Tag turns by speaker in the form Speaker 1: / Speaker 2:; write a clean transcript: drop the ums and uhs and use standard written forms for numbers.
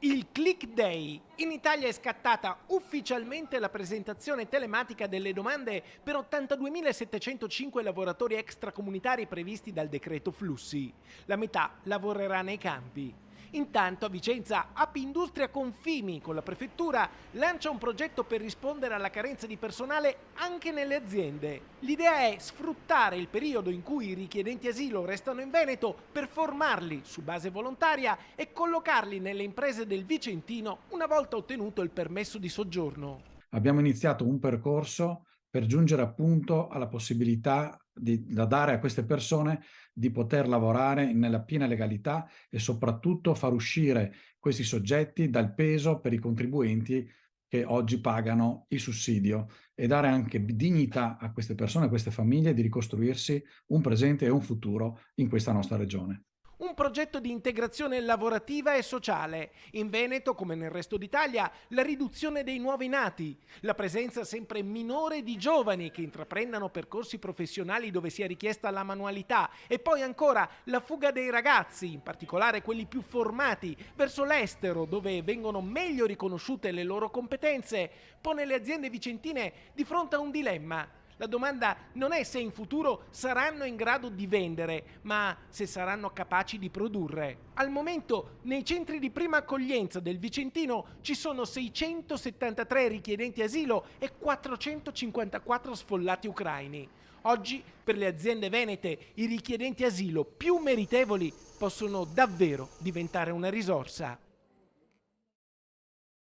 Speaker 1: Il Click Day. In Italia è scattata ufficialmente la presentazione telematica delle domande per 82.705 lavoratori extracomunitari previsti dal decreto flussi. La metà lavorerà nei campi. Intanto a Vicenza Apindustria Confimi con la prefettura lancia un progetto per rispondere alla carenza di personale anche nelle aziende. L'idea è sfruttare il periodo in cui i richiedenti asilo restano in Veneto per formarli su base volontaria e collocarli nelle imprese del Vicentino una volta ottenuto il permesso di soggiorno.
Speaker 2: Abbiamo iniziato un percorso per giungere appunto alla possibilità da dare a queste persone di poter lavorare nella piena legalità e soprattutto far uscire questi soggetti dal peso per i contribuenti che oggi pagano il sussidio e dare anche dignità a queste persone, a queste famiglie di ricostruirsi un presente e un futuro in questa nostra regione.
Speaker 1: Un progetto di integrazione lavorativa e sociale. In Veneto, come nel resto d'Italia, la riduzione dei nuovi nati, la presenza sempre minore di giovani che intraprendano percorsi professionali dove sia richiesta la manualità e poi ancora la fuga dei ragazzi, in particolare quelli più formati, verso l'estero dove vengono meglio riconosciute le loro competenze, pone le aziende vicentine di fronte a un dilemma. La domanda non è se in futuro saranno in grado di vendere, ma se saranno capaci di produrre. Al momento, nei centri di prima accoglienza del Vicentino ci sono 673 richiedenti asilo e 454 sfollati ucraini. Oggi, per le aziende venete, i richiedenti asilo più meritevoli possono davvero diventare una risorsa.